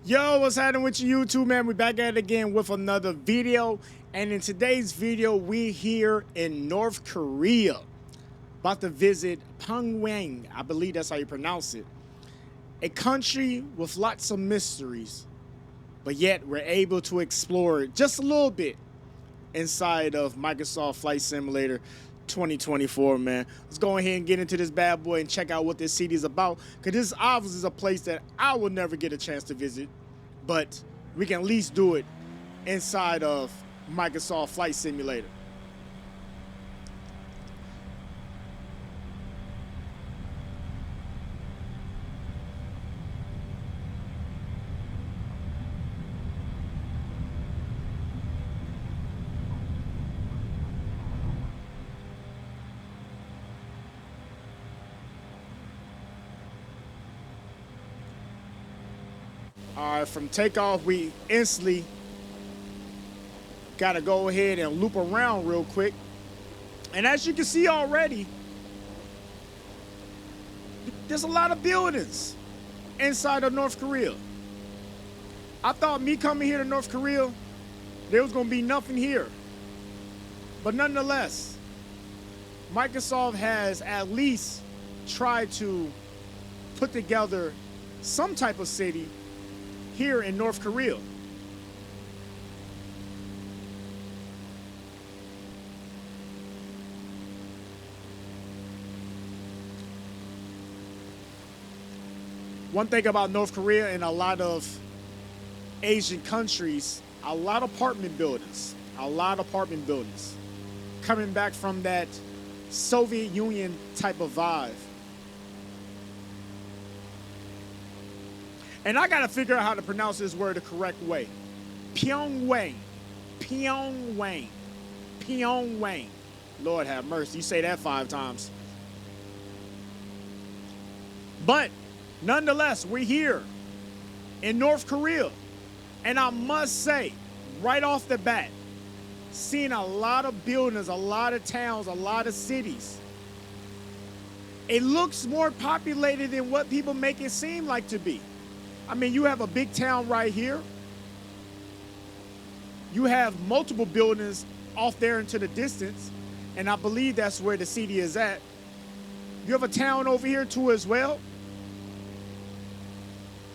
Yo, what's happening with you YouTube, man? We're back at it again with another video. And in today's video, we're here in North Korea. About to visit Pyongyang. I believe that's how you pronounce it. A country with lots of mysteries. But yet, we're able to explore it just a little bit inside of Microsoft Flight Simulator 2024, man. Let's go ahead and get into this bad boy and check out what this city is about, because this obviously is a place that I will never get a chance to visit, but we can at least do it inside of Microsoft Flight Simulator. All right, from takeoff, we instantly got to go ahead and loop around real quick. And as you can see already, there's a lot of buildings inside of North Korea. I thought me coming here to North Korea, there was going to be nothing here. But nonetheless, Microsoft has at least tried to put together some type of city here in North Korea. One thing about North Korea and a lot of Asian countries, a lot of apartment buildings, coming back from that Soviet Union type of vibe. And I gotta figure out how to pronounce this word the correct way. Pyongyang. Pyongyang. Pyongyang. Lord have mercy. You say that 5 times. But nonetheless, we're here in North Korea. And I must say, right off the bat, seeing a lot of buildings, a lot of towns, a lot of cities. It looks more populated than what people make it seem like to be. I mean, you have a big town right here. You have multiple buildings off there into the distance, and I believe that's where the city is at. You have a town over here too as well.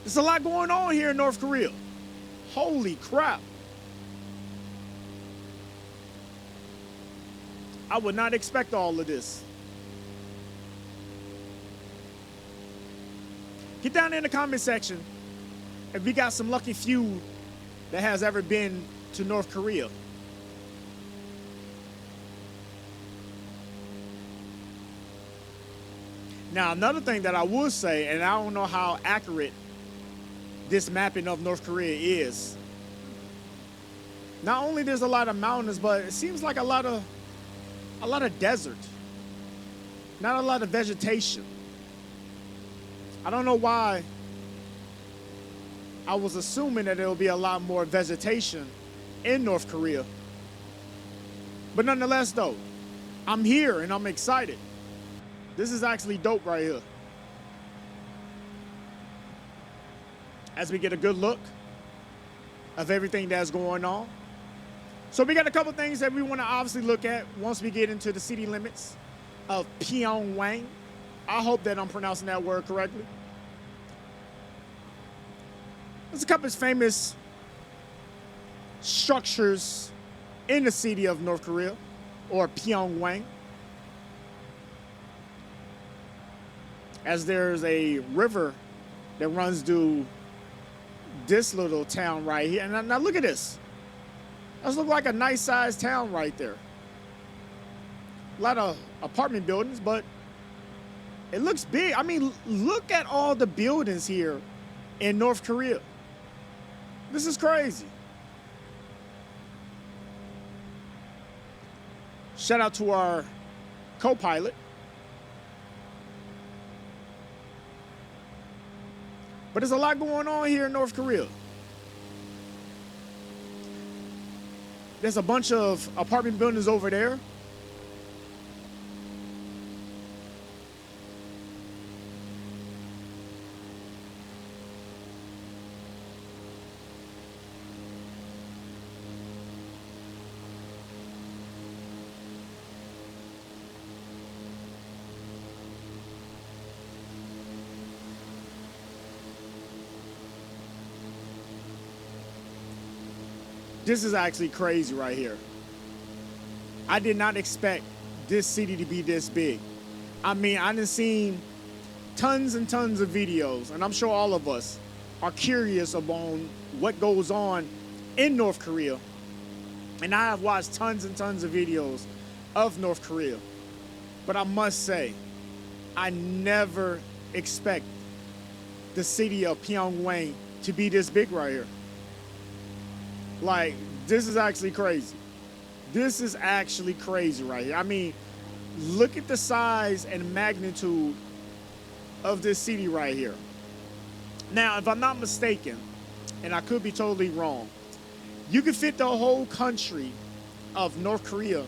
There's a lot going on here in North Korea. Holy crap. I would not expect all of this. Get down in the comment section if we got some lucky few that has ever been to North Korea. Now, another thing that I would say, and I don't know how accurate this mapping of North Korea is. Not only there's a lot of mountains, but it seems like a lot of desert. Not a lot of vegetation. I don't know why I was assuming that there will be a lot more vegetation in North Korea. But nonetheless, though, I'm here and I'm excited. This is actually dope right here. As we get a good look of everything that's going on. So we got a couple things that we want to obviously look at once we get into the city limits of Pyongyang. I hope that I'm pronouncing that word correctly. There's a couple of famous structures in the city of North Korea, or Pyongyang. As there's a river that runs through this little town right here. And now look at this. This looks like a nice sized town right there. A lot of apartment buildings, but it looks big. I mean, look at all the buildings here in North Korea. This is crazy. Shout out to our co-pilot. But there's a lot going on here in North Korea. There's a bunch of apartment buildings over there. This is actually crazy right here. I did not expect this city to be this big. I mean, I done seen tons and tons of videos, and I'm sure all of us are curious about what goes on in North Korea. And I have watched tons and tons of videos of North Korea. But I must say, I never expect the city of Pyongyang to be this big right here. Like, this is actually crazy. This is actually crazy right here. I mean, look at the size and magnitude of this city right here. Now, if I'm not mistaken, and I could be totally wrong, you could fit the whole country of North Korea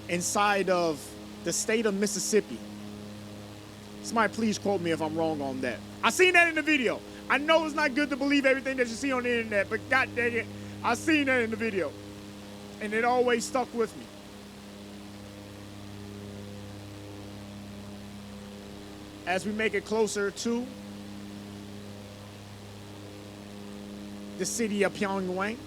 inside of the state of Mississippi. Somebody please quote me if I'm wrong on that. I seen that in the video. I know it's not good to believe everything that you see on the internet, but god dang it, I seen that in the video. And it always stuck with me. As we make it closer to the city of Pyongyang.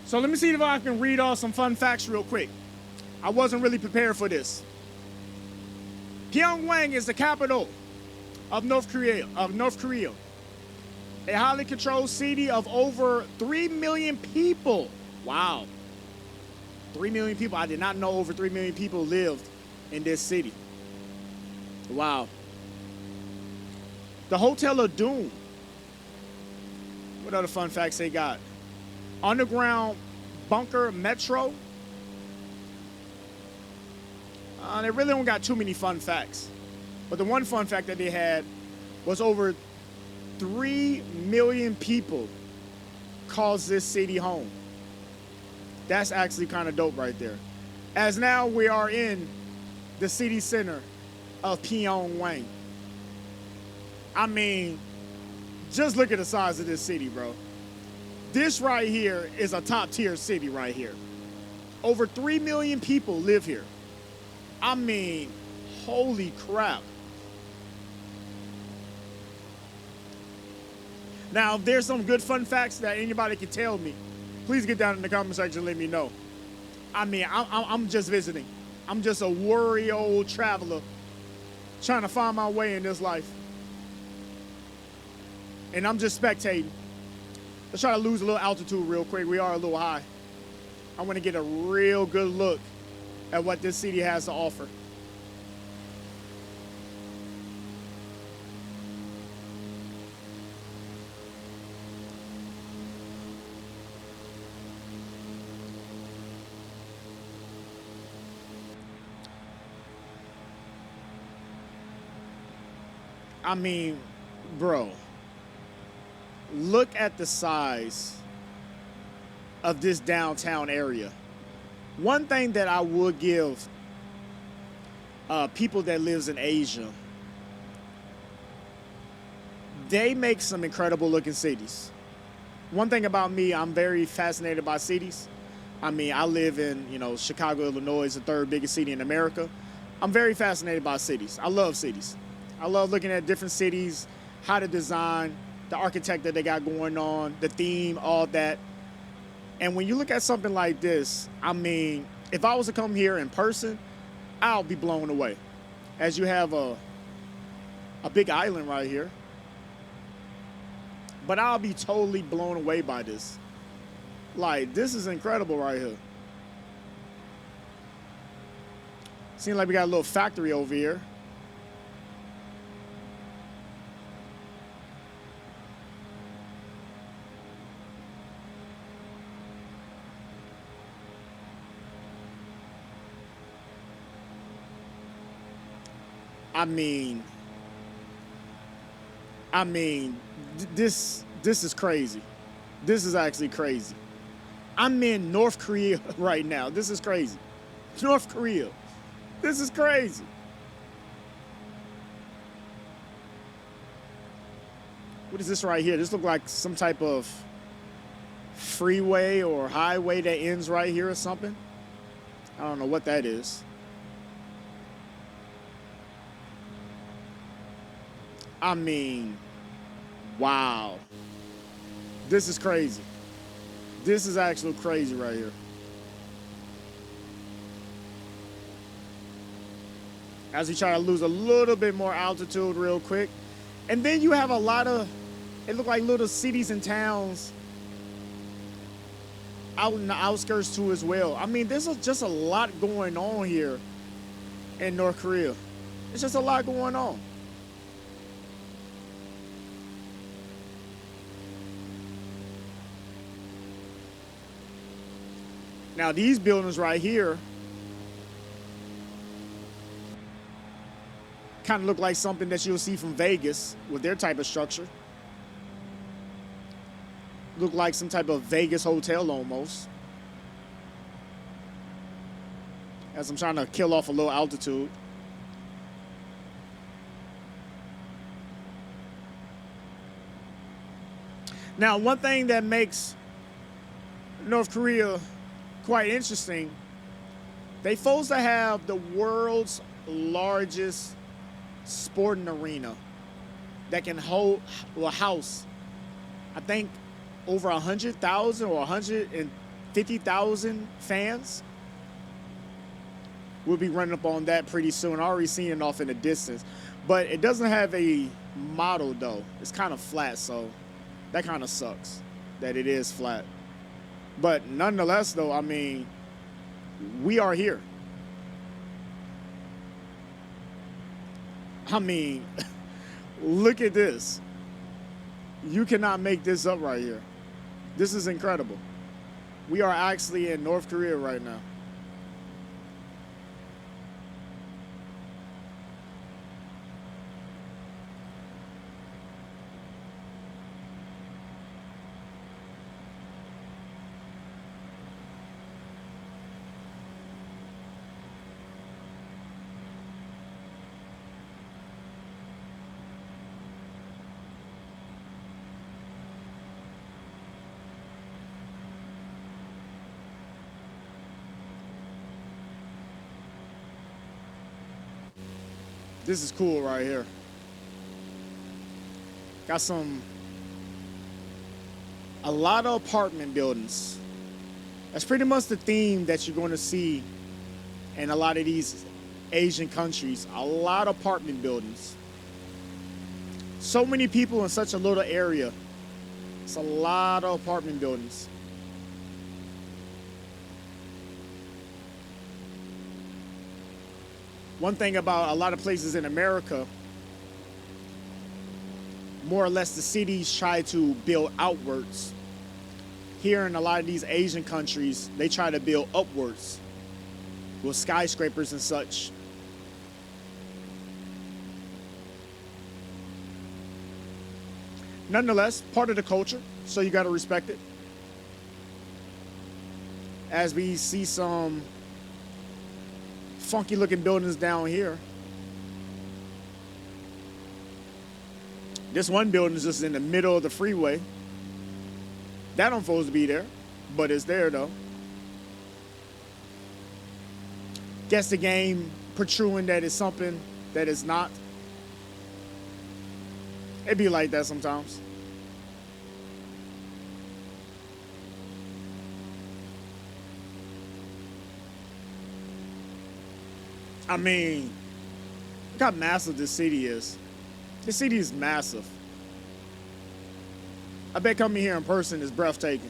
So let me see if I can read off some fun facts real quick. I wasn't really prepared for this. Pyongyang is the capital of North Korea. A highly controlled city of over 3 million people. Wow. 3 million people. I did not know over 3 million people lived in this city. Wow. The Hotel of Doom. What other fun facts they got? Underground bunker metro. They really don't got too many fun facts. But the one fun fact that they had was over 3 million people calls this city home. That's actually kind of dope right there. As now we are in the city center of Pyongyang. I mean, just look at the size of this city, bro. This right here is a top tier city right here. Over 3 million people live here. I mean, holy crap. Now, if there's some good fun facts that anybody can tell me, please get down in the comment section and let me know. I mean, I'm just visiting. I'm just a worry old traveler trying to find my way in this life. And I'm just spectating. Let's try to lose a little altitude real quick. We are a little high. I want to get a real good look at what this city has to offer. I mean, bro. Look at the size of this downtown area. One thing that I would give people that lives in Asia, they make some incredible looking cities. One thing about me, I'm very fascinated by cities. I mean, I live in, Chicago, Illinois, the third biggest city in America. I'm very fascinated by cities. I love cities. I love looking at different cities, how to design, the architect that they got going on, the theme, all that. And when you look at something like this, I mean, if I was to come here in person, I'll be blown away. As you have a big island right here. But I'll be totally blown away by this. Like, this is incredible right here. Seems like we got a little factory over here. I mean, this is crazy. This is actually crazy. I'm in North Korea right now. This is crazy. North Korea. This is crazy. What is this right here? This looks like some type of freeway or highway that ends right here or something. I don't know what that is. I mean, wow. This is crazy. This is actually crazy right here. As we try to lose a little bit more altitude real quick. And then you have a lot of, it look like little cities and towns out in the outskirts too as well. I mean, there's just a lot going on here in North Korea. There's just a lot going on. Now these buildings right here kind of look like something that you'll see from Vegas with their type of structure. Look like some type of Vegas hotel almost. As I'm trying to kill off a little altitude. Now, one thing that makes North Korea quite interesting, they supposed to have the world's largest sporting arena that can house, I think, over 100,000 or 150,000 fans. We'll be running up on that pretty soon. I already seen it off in the distance, but it doesn't have a model though. It's kind of flat, so that kind of sucks that it is flat. But nonetheless, though, I mean, we are here. I mean, look at this. You cannot make this up right here. This is incredible. We are actually in North Korea right now. This is cool right here. Got a lot of apartment buildings. That's pretty much the theme that you're going to see in a lot of these Asian countries. A lot of apartment buildings. So many people in such a little area. It's a lot of apartment buildings. One thing about a lot of places in America, more or less the cities try to build outwards. Here in a lot of these Asian countries, they try to build upwards with skyscrapers and such. Nonetheless, part of the culture, so you got to respect it. As we see some funky looking buildings down here. This one building is just in the middle of the freeway. That don't supposed to be there, but it's there though. Guess the game protruding that it's something that it's not. It be like that sometimes. I mean, look how massive this city is. This city is massive. I bet coming here in person is breathtaking.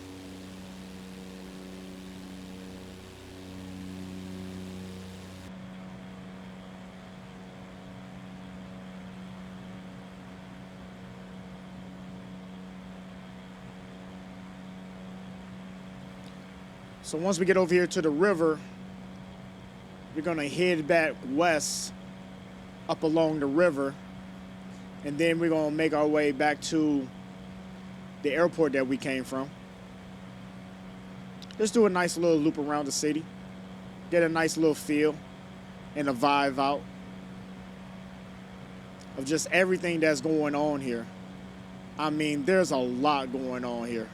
So once we get over here to the river, we're gonna head back west up along the river, and then we're gonna make our way back to the airport that we came from. Let's do a nice little loop around the city, get a nice little feel and a vibe out of just everything that's going on here. I mean, there's a lot going on here.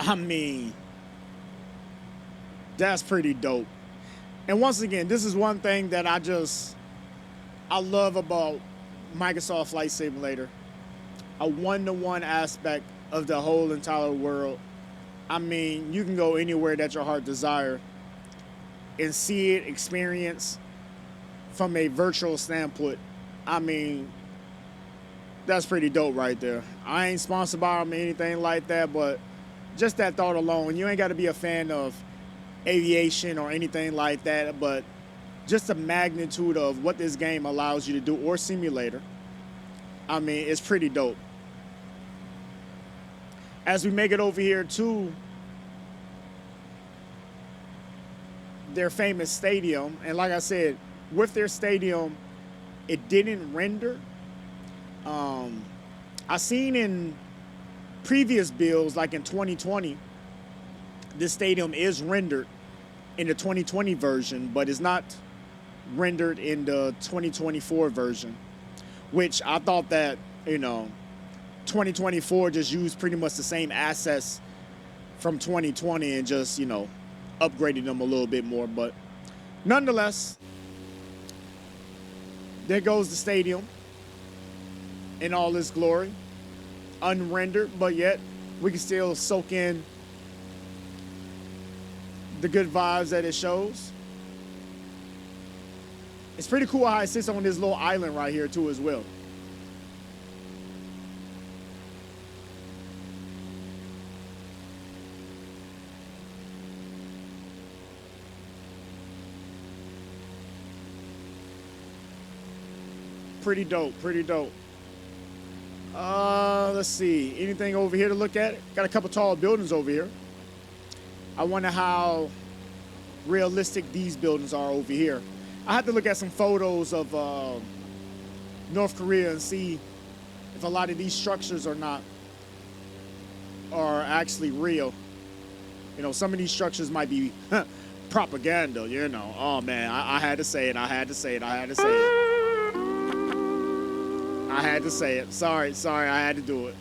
I mean, that's pretty dope. And once again, this is one thing that I love about Microsoft Flight Simulator. A one-to-one aspect of the whole entire world. I mean, you can go anywhere that your heart desire and see it, experience from a virtual standpoint. I mean, that's pretty dope right there. I ain't sponsored by them or anything like that, but just that thought alone, you ain't got to be a fan of aviation or anything like that, but just the magnitude of what this game allows you to do, or simulator, I mean, it's pretty dope. As we make it over here to their famous stadium, and like I said, with their stadium, it didn't render. I seen in previous builds, like in 2020, this stadium is rendered in the 2020 version, but it's not rendered in the 2024 version, which I thought that, 2024 just used pretty much the same assets from 2020 and just, upgraded them a little bit more. But nonetheless, there goes the stadium in all its glory. Unrendered, but yet we can still soak in the good vibes that it shows. It's pretty cool how it sits on this little island right here too as well. Pretty dope, pretty dope. Let's see. Anything over here to look at? Got a couple tall buildings over here. I wonder how realistic these buildings are over here. I have to look at some photos of North Korea and see if a lot of these structures are actually real. Some of these structures might be propaganda, Oh man, I had to say it. I had to say it. I had to say it. I had to say it. Sorry, I had to do it.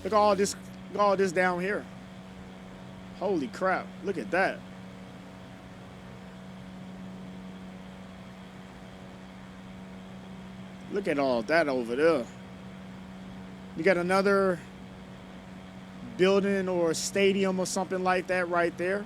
Look at all this down here. Holy crap, look at that. Look at all that over there. You got another building or stadium or something like that right there.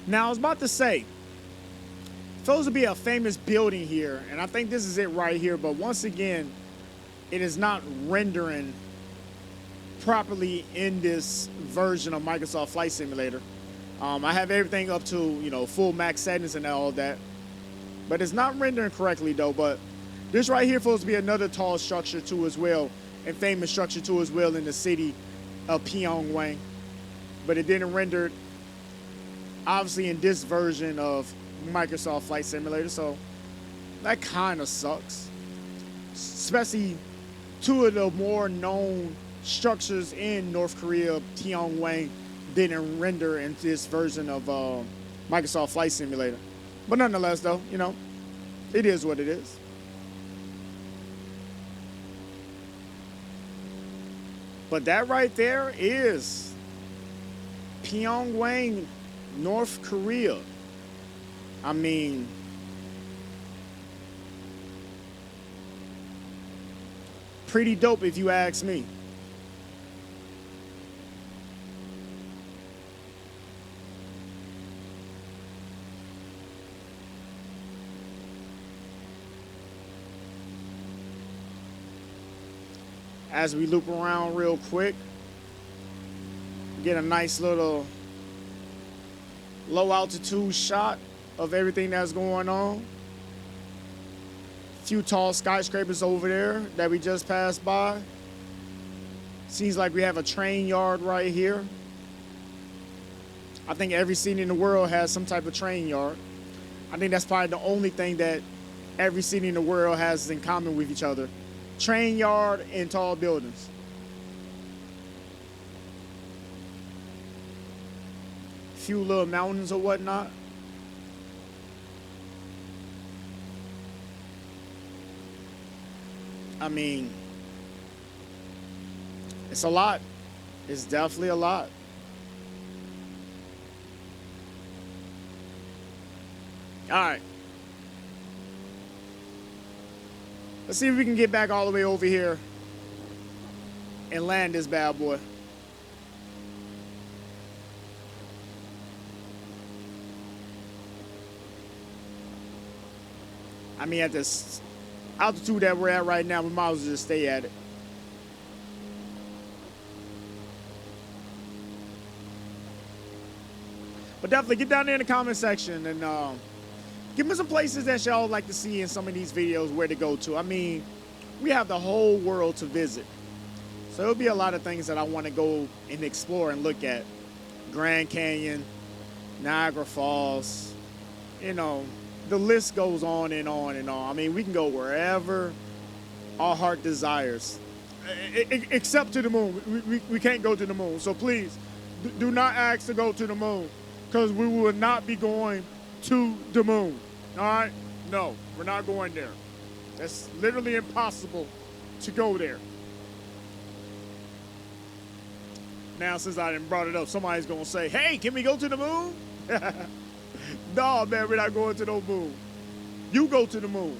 Now, I was about to say, supposed to be a famous building here, and I think this is it right here, but once again, it is not rendering properly in this version of Microsoft Flight Simulator. I have everything up to, full max settings and all that, but it's not rendering correctly though. But this right here supposed to be another tall structure too as well, and famous structure too as well in the city of Pyongyang, but it didn't render obviously in this version of Microsoft Flight Simulator, so that kind of sucks. Especially two of the more known structures in North Korea, Pyongyang, didn't render in this version of Microsoft Flight Simulator. But nonetheless, though, it is what it is. But that right there is Pyongyang, North Korea. I mean, pretty dope if you ask me. As we loop around real quick, get a nice little low altitude shot of everything that's going on. A few tall skyscrapers over there that we just passed by. Seems like we have a train yard right here. I think every city in the world has some type of train yard. I think that's probably the only thing that every city in the world has in common with each other. Train yard and tall buildings. Few little mountains or whatnot. I mean, it's a lot. It's definitely a lot. All right. Let's see if we can get back all the way over here and land this bad boy. I mean, at this altitude that we're at right now, we might as well just stay at it. But definitely get down there in the comment section and give me some places that y'all like to see in some of these videos where to go to. I mean, we have the whole world to visit. So there'll be a lot of things that I want to go and explore and look at. Grand Canyon, Niagara Falls, you know, the list goes on and on and on. I mean, we can go wherever our heart desires, except to the moon. We can't go to the moon. So please, do not ask to go to the moon, because we will not be going to the moon. All right? No, we're not going there. That's literally impossible to go there. Now, since I didn't brought it up, somebody's going to say, hey, can we go to the moon? No, man, we're not going to no moon. You go to the moon.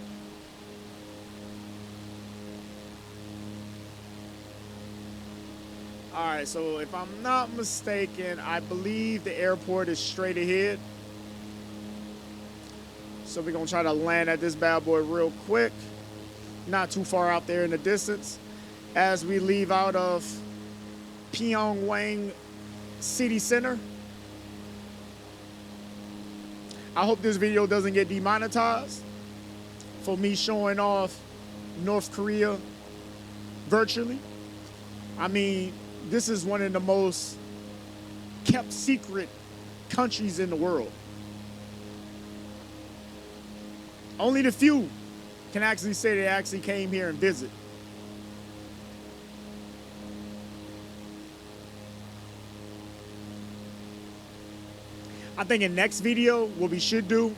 All right, so if I'm not mistaken, I believe the airport is straight ahead. So we're going to try to land at this bad boy real quick. Not too far out there in the distance. As we leave out of Pyongyang city center. I hope this video doesn't get demonetized for me showing off North Korea virtually. I mean, this is one of the most kept secret countries in the world. Only the few can actually say they actually came here and visit. I think in next video, what we should do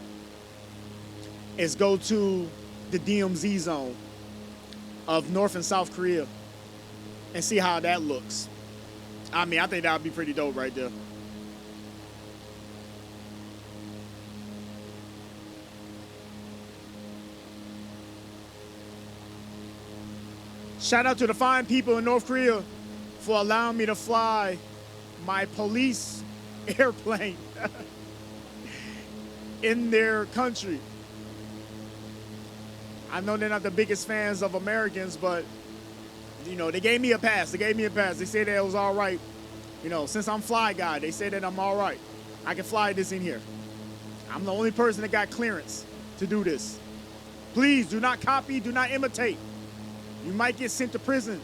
is go to the DMZ zone of North and South Korea and see how that looks. I mean, I think that would be pretty dope right there. Shout out to the fine people in North Korea for allowing me to fly my police airplane in their country. I know they're not the biggest fans of Americans, but you know, they gave me a pass. They gave me a pass. They said that it was all right. You know, since I'm fly guy, they said that I'm all right. I can fly this in here. I'm the only person that got clearance to do this. Please do not copy, do not imitate. You might get sent to prison,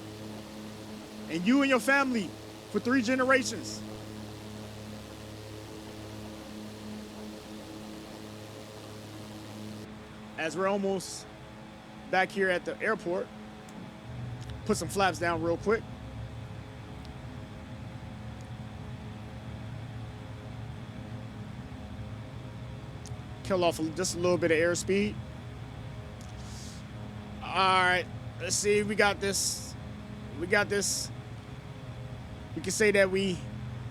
and you and your family for 3 generations. As we're almost back here at the airport, put some flaps down real quick. Kill off just a little bit of airspeed. All right, let's see. We got this We can say that we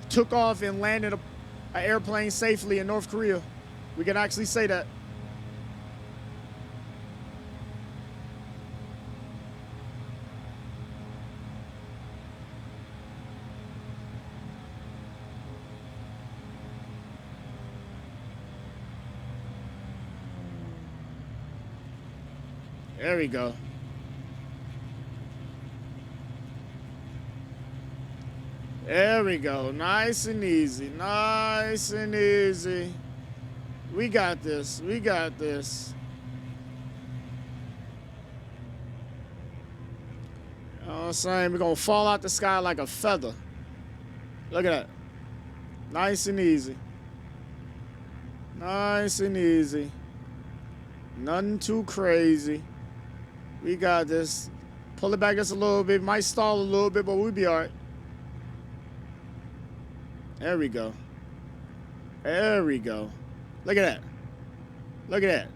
took off and landed an airplane safely in North Korea. We can actually say that. There we go. There we go. Nice and easy. Nice and easy. We got this. We got this. You know what I'm saying? We're going to fall out the sky like a feather. Look at that. Nice and easy. Nice and easy. Nothing too crazy. We got this. Pull it back just a little bit. Might stall a little bit, but we'll be all right. There we go. There we go. Look at that. Look at that.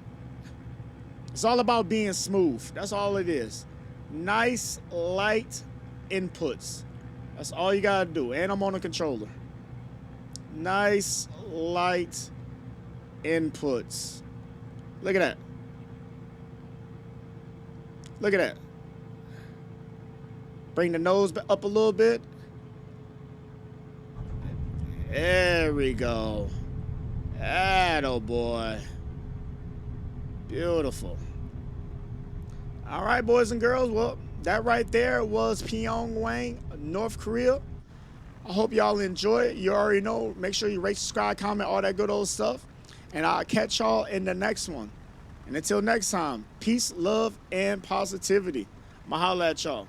It's all about being smooth. That's all it is. Nice, light inputs. That's all you gotta do. And I'm on a controller. Nice, light inputs. Look at that. Look at that. Bring the nose up a little bit. There we go. Attaboy. Beautiful. All right, boys and girls. Well, that right there was Pyongyang, North Korea. I hope y'all enjoy it. You already know. Make sure you rate, subscribe, comment, all that good old stuff. And I'll catch y'all in the next one. And until next time, peace, love, and positivity. I'ma holla at y'all.